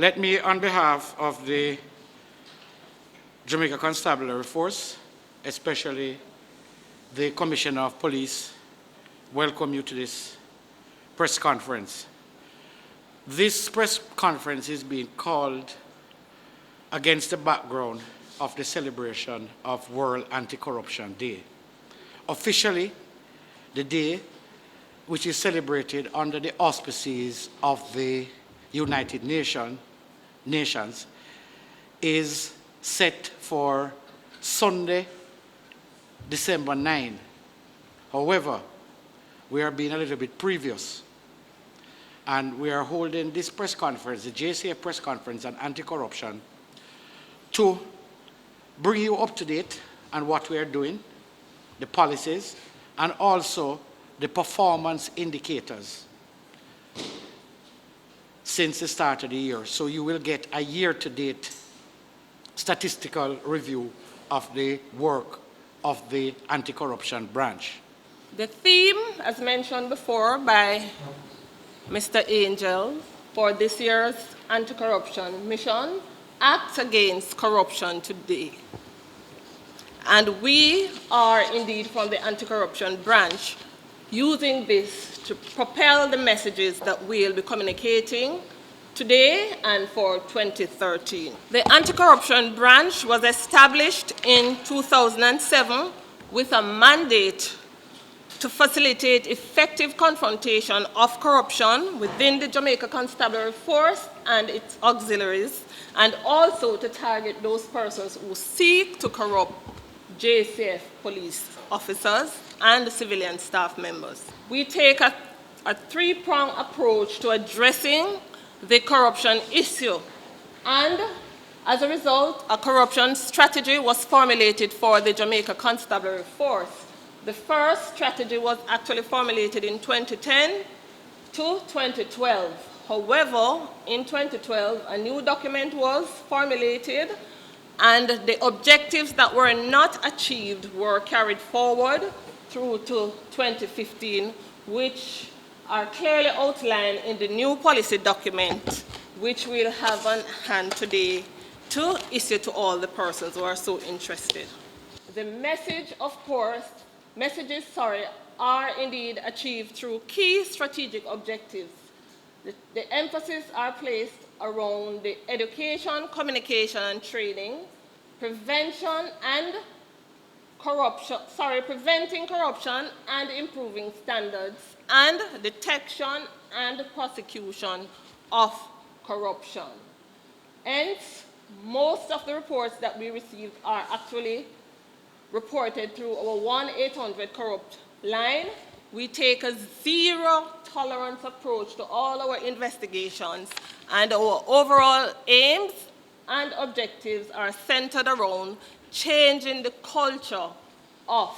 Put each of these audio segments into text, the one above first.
Let me, on behalf of the Jamaica Constabulary Force, especially the Commissioner of Police, welcome you to this press conference. This press conference is being called against the background of the celebration of World Anti-Corruption Day. Officially, the day, which is celebrated under the auspices of the United Nations, is set for Sunday, December 9. However, we are being a little bit previous, and we are holding this press conference, the JCF press conference on anti-corruption, to bring you up to date on what we are doing, the policies, and also the performance indicators since the start of the year. So you will get a year-to-date statistical review of the work of the anti-corruption branch. The theme, as mentioned before by Mr. Angel, for this year's anti-corruption mission, Act Against Corruption Today. And we are indeed from the anti-corruption branch using this to propel the messages that we'll be communicating today and for 2013. The anti-corruption branch was established in 2007 with a mandate to facilitate effective confrontation of corruption within the Jamaica Constabulary Force and its auxiliaries, and also to target those persons who seek to corrupt JCF police officers and civilian staff members. We take a three-pronged approach to addressing the corruption issue, and as a result, a corruption strategy was formulated for the Jamaica Constabulary Force. The first strategy was actually formulated in 2010 to 2012. However, in 2012, a new document was formulated, and the objectives that were not achieved were carried forward through to 2015, which are clearly outlined in the new policy document, which we'll have on hand today to issue to all the persons who are so interested. The messages are indeed achieved through key strategic objectives. The emphasis are placed around the education, communication, and training, preventing corruption and improving standards, and detection and prosecution of corruption. Hence, most of the reports that we received are actually reported through our 1-800 corrupt line. We take a zero-tolerance approach to all our investigations, and our overall aims and objectives are centered around changing the culture of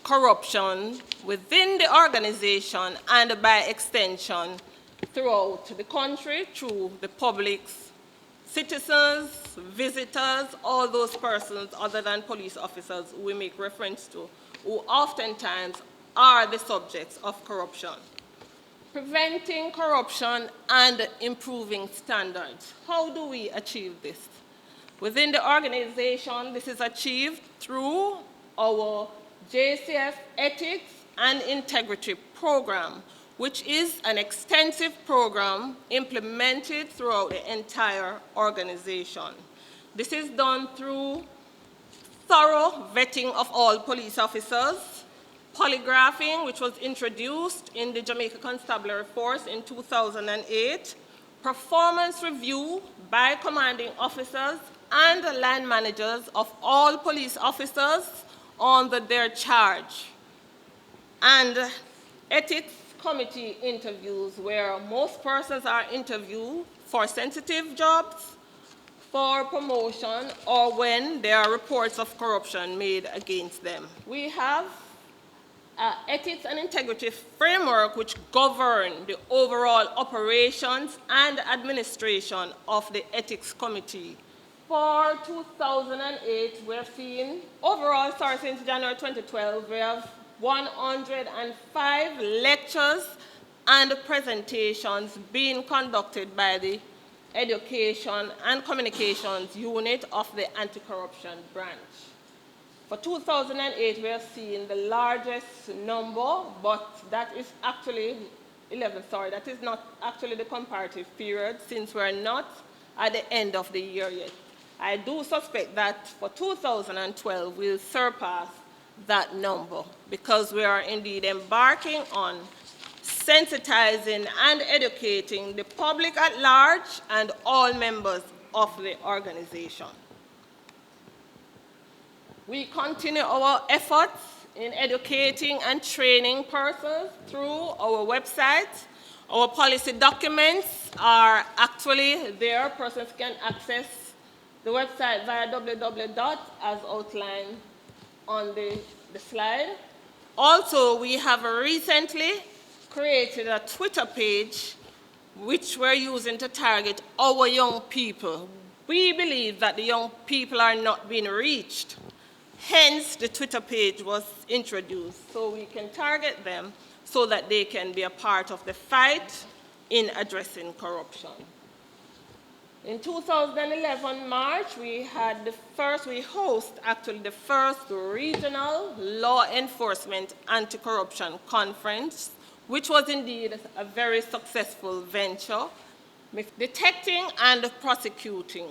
corruption within the organization and by extension throughout the country through the public's citizens, visitors, all those persons other than police officers who we make reference to, who oftentimes are the subjects of corruption. Preventing corruption and improving standards. How do we achieve this? Within the organization, this is achieved through our JCF Ethics and Integrity Program, which is an extensive program implemented throughout the entire organization. This is done through thorough vetting of all police officers, polygraphing, which was introduced in the Jamaica Constabulary Force in 2008, performance review by commanding officers and line managers of all police officers under their charge, and ethics committee interviews where most persons are interviewed for sensitive jobs, for promotion, or when there are reports of corruption made against them. We have an ethics and integrity framework which governs the overall operations and administration of the ethics committee. For 2008, we've seen overall, since January 2012, we have 105 lectures and presentations being conducted by the Education and Communications Unit of the Anti-Corruption Branch. For 2008, we have seen the largest number, but that is actually 11, sorry, that is not actually the comparative period since we're not at the end of the year yet. I do suspect that for 2012, we'll surpass that number because we are indeed embarking on sensitizing and educating the public at large and all members of the organization. We continue our efforts in educating and training persons through our website. Our policy documents are actually there. Persons can access the website via www. as outlined on the slide. Also, we have recently created a Twitter page which we're using to target our young people. We believe that the young people are not being reached. Hence, the Twitter page was introduced so we can target them so that they can be a part of the fight in addressing corruption. In 2011 March, we host the first regional law enforcement anti-corruption conference, which was indeed a very successful venture, detecting and prosecuting.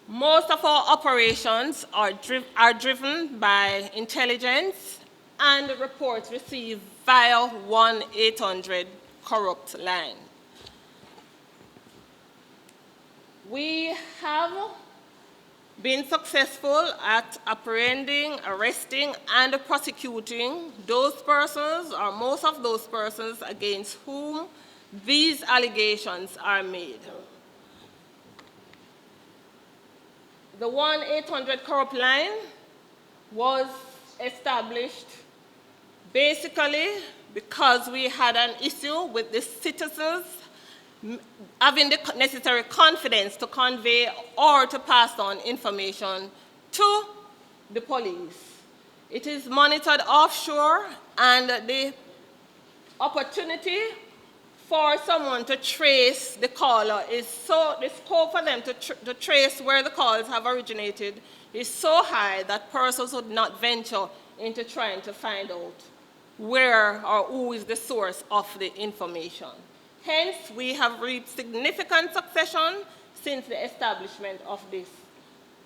Most of our operations are driven by intelligence and reports received via 1-800 corrupt line. We have been successful at apprehending, arresting, and prosecuting those persons, or most of those persons, against whom these allegations are made. The 1-800 corrupt line was established basically because we had an issue with the citizens having the necessary confidence to convey or to pass on information to the police. It is monitored offshore, and the opportunity for someone to trace the caller the scope for them to trace where the calls have originated is so high that persons would not venture into trying to find out where or who is the source of the information. Hence, we have reaped significant succession since the establishment of this.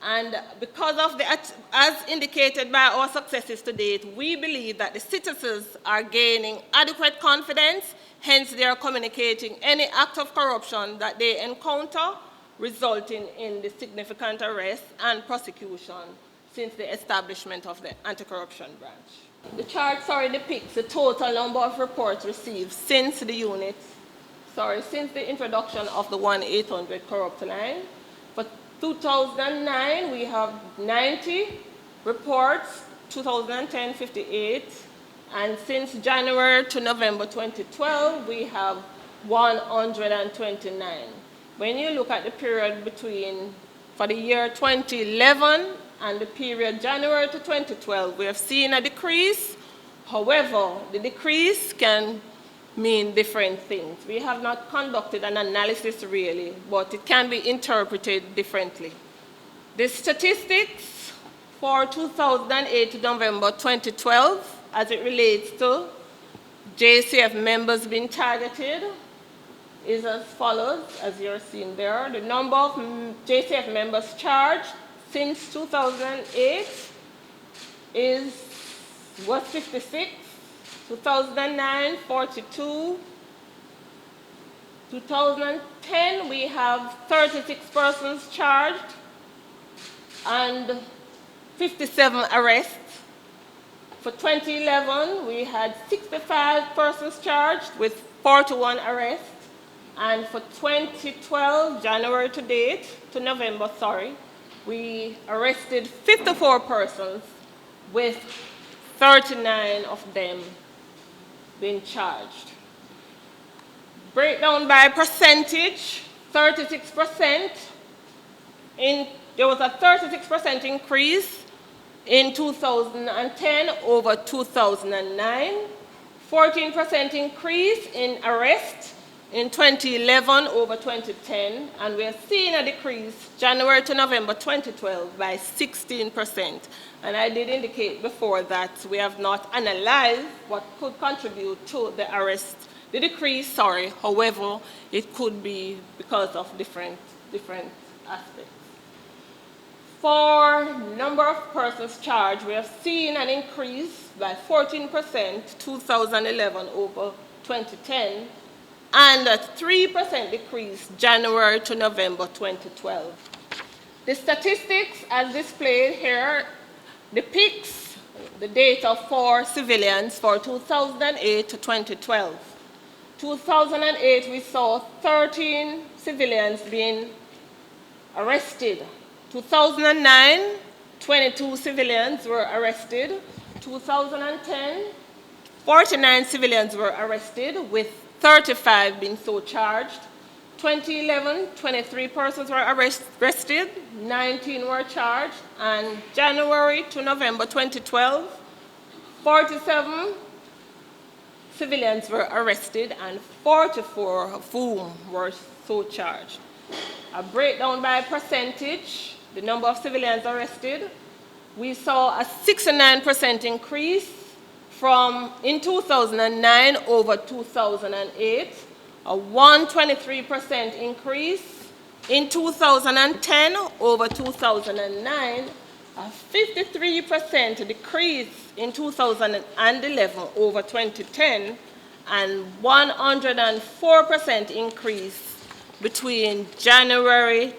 And because of as indicated by our successes to date, we believe that the citizens are gaining adequate confidence, hence they are communicating any act of corruption that they encounter, resulting in the significant arrest and prosecution since the establishment of the anti-corruption branch. The chart, depicts the total number of reports received since the introduction of the 1-800 corrupt line. For 2009, we have 90 reports, 2010, 58, and since January to November 2012, we have 129. When you look at the period for the year 2011 and the period January to 2012, we have seen a decrease. However, the decrease can mean different things. We have not conducted an analysis really, but it can be interpreted differently. The statistics for 2008 to November 2012, as it relates to JCF members being targeted, is as follows, as you're seeing there. The number of JCF members charged since 2008 was 56. 2009, 42. 2010, we have 36 persons charged and 57 arrests. For 2011, we had 65 persons charged with 41 arrests. And for 2012, January to November, we arrested 54 persons with 39 of them being charged. Breakdown by percentage, 36%. There was a 36% increase in 2010 over 2009, 14% increase in arrests in 2011 over 2010, and we are seeing a decrease January to November 2012 by 16%. And I did indicate before that we have not analyzed what could contribute to the arrest, the decrease, sorry. However, it could be because of different aspects. For number of persons charged, we have seen an increase by 14% 2011 over 2010, and a 3% decrease January to November 2012. The statistics as displayed here depicts the data for civilians for 2008 to 2012. 2008, we saw 13 civilians being arrested. 2009, 22 civilians were arrested. 2010, 49 civilians were arrested, with 35 being so charged. 2011, 23 persons were arrested, 19 were charged, and January to November 2012, 47 civilians were arrested and 44 of whom were so charged. A breakdown by percentage, the number of civilians arrested, we saw a 69% increase in 2009 over 2008, a 123% increase in 2010 over 2009, a 53% decrease in 2011 over 2010, and 104% increase between January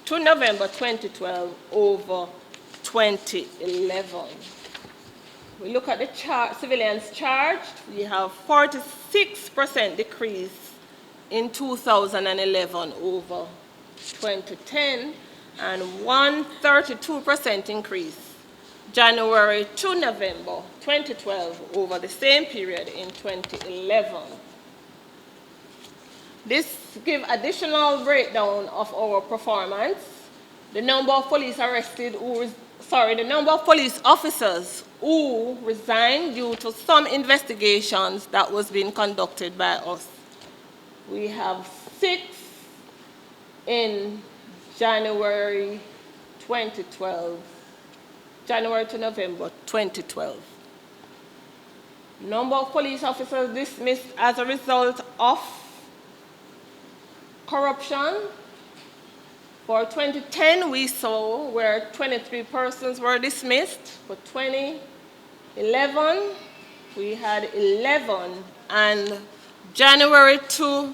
to November 2012 over 2011. We look at the civilians charged, we have 46% decrease in 2011 over 2010, and 132% increase January to November 2012 over the same period in 2011. This gives additional breakdown of our performance. The number of police the number of police officers who resigned due to some investigations that was being conducted by us. We have 6 in January 2012, January to November 2012. Number of police officers dismissed as a result of corruption. For 2010, we saw where 23 persons were dismissed. For 2011, we had 11, and January to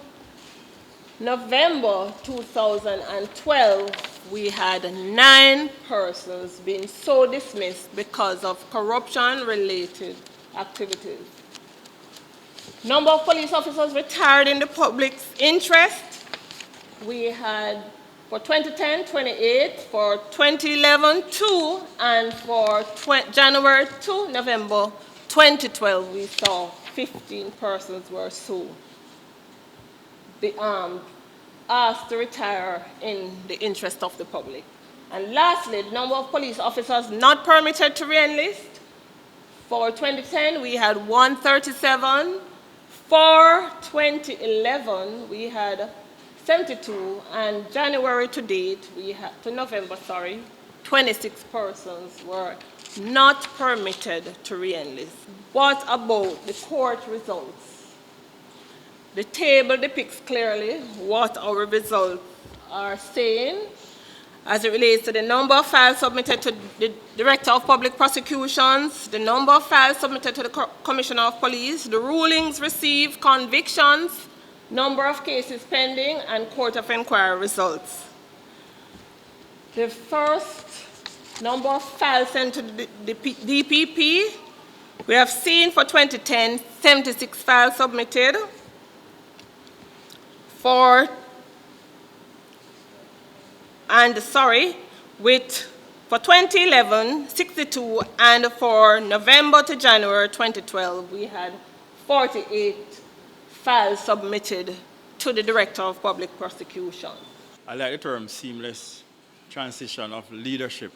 November 2012, we had 9 persons being so dismissed because of corruption-related activities. Number of police officers retired in the public's interest, we had for 2010, 28, for 2011, 2, and for January to November 2012, we saw 15 persons were so asked to retire in the interest of the public. And lastly, the number of police officers not permitted to re-enlist. For 2010, we had 137. For 2011, we had 72, and January to date, to November, 26 persons were not permitted to re-enlist. What about the court results? The table depicts clearly what our results are saying as it relates to the number of files submitted to the Director of Public Prosecutions, the number of files submitted to the Commissioner of Police, the rulings received, convictions, number of cases pending, and court of inquiry results. The first number of files sent to the DPP, we have seen for 2010, 76 files submitted. For 2011, 62, and for November to January 2012, we had 48 files submitted to the Director of Public Prosecution. I like the term seamless transition of leadership.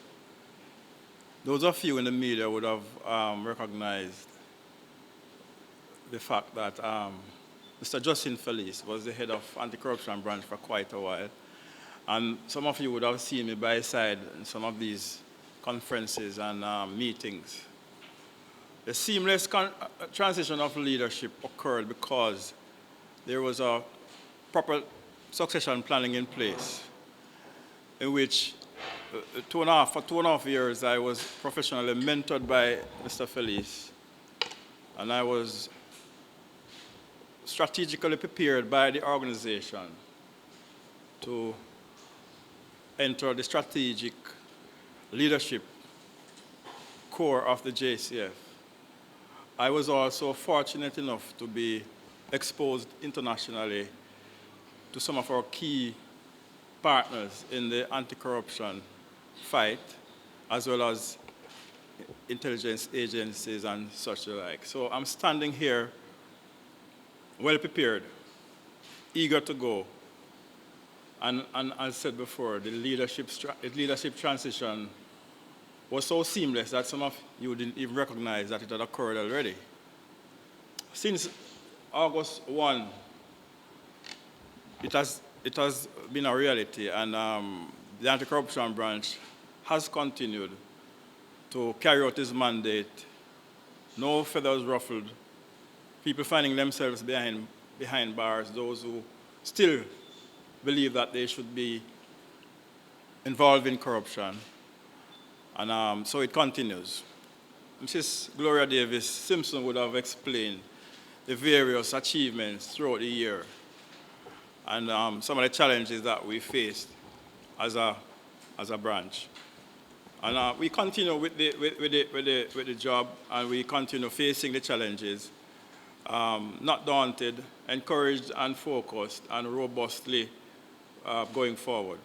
Those of you in the media would have recognized the fact that the Mr. Justin Felice was the head of anti-corruption branch for quite a while. And some of you would have seen me by his side in some of these conferences and meetings. The seamless transition of leadership occurred because there was a proper succession planning in place, in which for 2.5 years I was professionally mentored by Mr. Felice, and I was strategically prepared by the organization to enter the strategic leadership core of the JCF. I was also fortunate enough to be exposed internationally to some of our key partners in the anti-corruption fight, as well as intelligence agencies and such like. So I'm standing here well prepared, eager to go. And as I said before, the leadership transition was so seamless that some of you didn't even recognize that it had occurred already. Since August 1, it has been a reality, and the anti-corruption branch has continued to carry out its mandate. No feathers ruffled. People finding themselves behind bars, those who still believe that they should be involved in corruption. And so it continues. Mrs. Gloria Davis Simpson would have explained the various achievements throughout the year and some of the challenges that we faced as a branch. And we continue with the job, and we continue facing the challenges, not daunted, encouraged and focused and robustly going forward.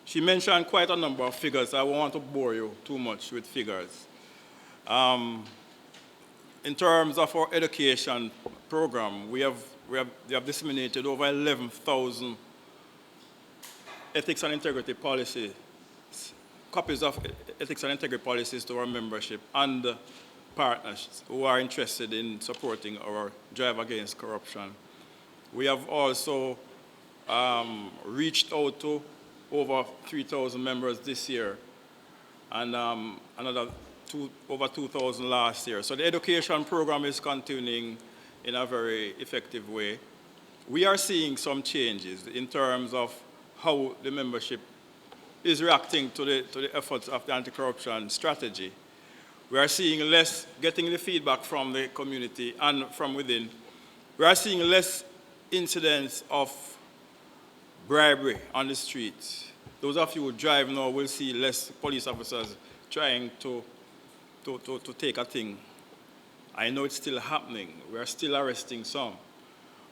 She mentioned quite a number of figures. I won't want to bore you too much with figures. In terms of our education program, we have disseminated over 11,000 ethics and integrity policies, copies of ethics and integrity policies to our membership and partners who are interested in supporting our drive against corruption. We have also reached out to over 3,000 members this year, and another over 2,000 last year. So the education program is continuing in a very effective way. We are seeing some changes in terms of how the membership is reacting to the efforts of the anti-corruption strategy. We are seeing less, getting the feedback from the community and from within. We are seeing less incidents of bribery on the streets. Those of you who drive now will see less police officers trying to take a thing. I know it's still happening. We are still arresting some.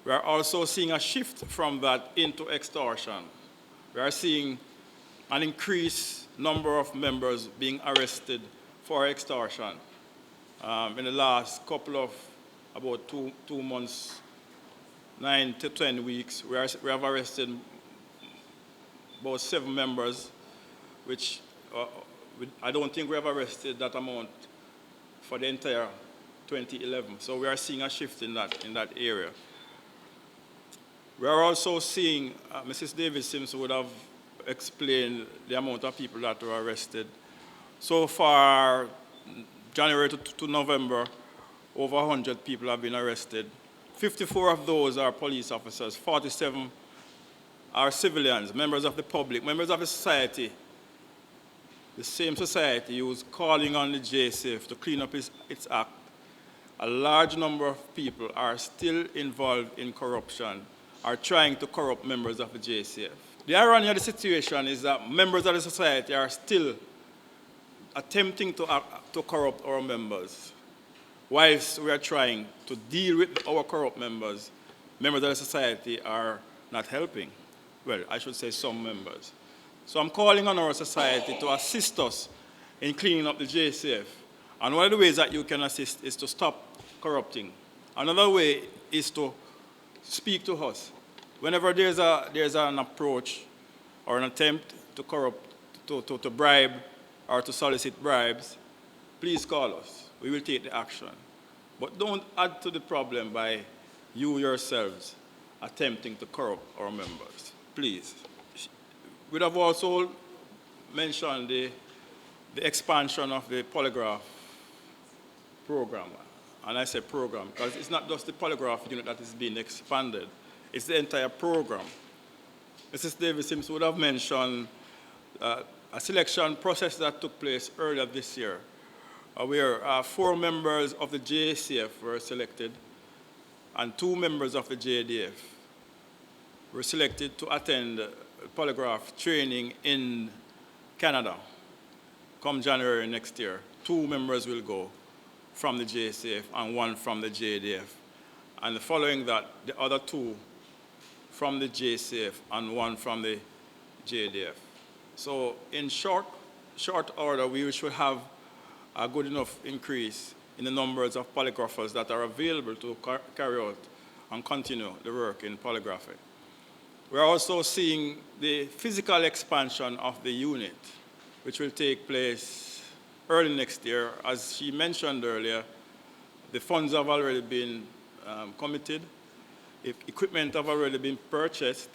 We are also seeing a shift from that into extortion. We are seeing an increased number of members being arrested for extortion. In the last couple of about two months, 9 to 10 weeks, we have arrested about 7 members, which I don't think we have arrested that amount for the entire 2011. So we are seeing a shift in that area. We are also seeing, Mrs. Davis Simpson would have explained the amount of people that were arrested. So far, January to November, over 100 people have been arrested. 54 of those are police officers, 47 are civilians, members of the public, members of the society. The same society who's calling on the JCF to clean up its act. A large number of people are still involved in corruption, are trying to corrupt members of the JCF. The irony of the situation is that members of the society are still attempting to corrupt our members. Whilst we are trying to deal with our corrupt members, members of the society are not helping. Well, I should say some members. So I'm calling on our society to assist us in cleaning up the JCF. And one of the ways that you can assist is to stop corrupting. Another way is to speak to us. Whenever there's an approach or an attempt to corrupt, to bribe or to solicit bribes, please call us. We will take the action. But don't add to the problem by you yourselves attempting to corrupt our members. Please. We'd have also mentioned the expansion of the polygraph program. And I say program because it's not just the polygraph unit that is being expanded, it's the entire program. Mrs. Davis would have mentioned a selection process that took place earlier this year, where 4 members of the JCF were selected and 2 members of the JDF were selected to attend polygraph training in Canada. Come January next year, 2 members will go from the JCF and 1 from the JDF. And following that, the other 2 from the JCF and 1 from the JDF. So in short order, we should have a good enough increase in the numbers of polygraphers that are available to carry out and continue the work in polygraphy. We're also seeing the physical expansion of the unit, which will take place early next year. As she mentioned earlier, the funds have already been committed. Equipment have already been purchased.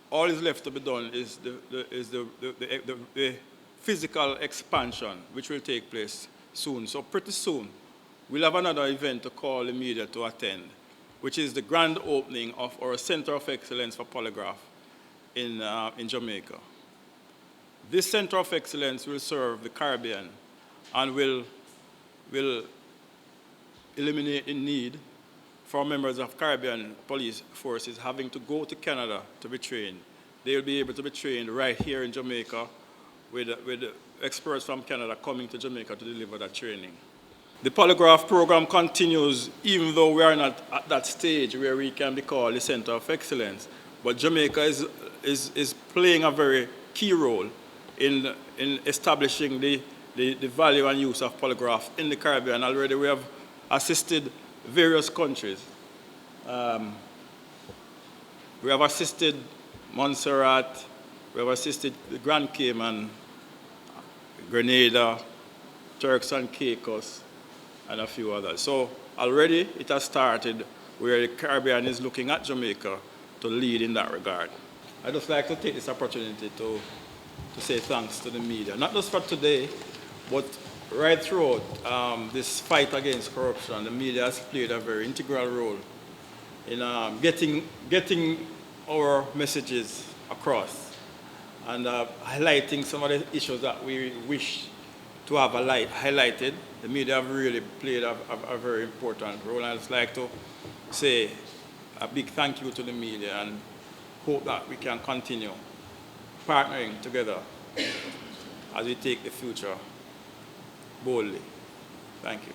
All is left to be done is the physical expansion, which will take place soon. So pretty soon, we'll have another event to call the media to attend, which is the grand opening of our Center of Excellence for Polygraph in Jamaica. This Center of Excellence will serve the Caribbean and will eliminate the need for members of Caribbean police forces having to go to Canada to be trained. They will be able to be trained right here in Jamaica with experts from Canada coming to Jamaica to deliver that training. The polygraph program continues even though we are not at that stage where we can be called the Center of Excellence. But Jamaica is playing a very key role in establishing the value and use of polygraph in the Caribbean. Already we have assisted various countries. We have assisted Montserrat, we have assisted the Grand Cayman, Grenada, Turks and Caicos, and a few others. So already it has started where the Caribbean is looking at Jamaica to lead in that regard. I'd just like to take this opportunity to say thanks to the media, not just for today, but right throughout this fight against corruption. The media has played a very integral role in getting our messages across and highlighting some of the issues that we wish to have highlighted. The media have really played a very important role. I'd just like to say a big thank you to the media and hope that we can continue partnering together as we take the future boldly. Thank you.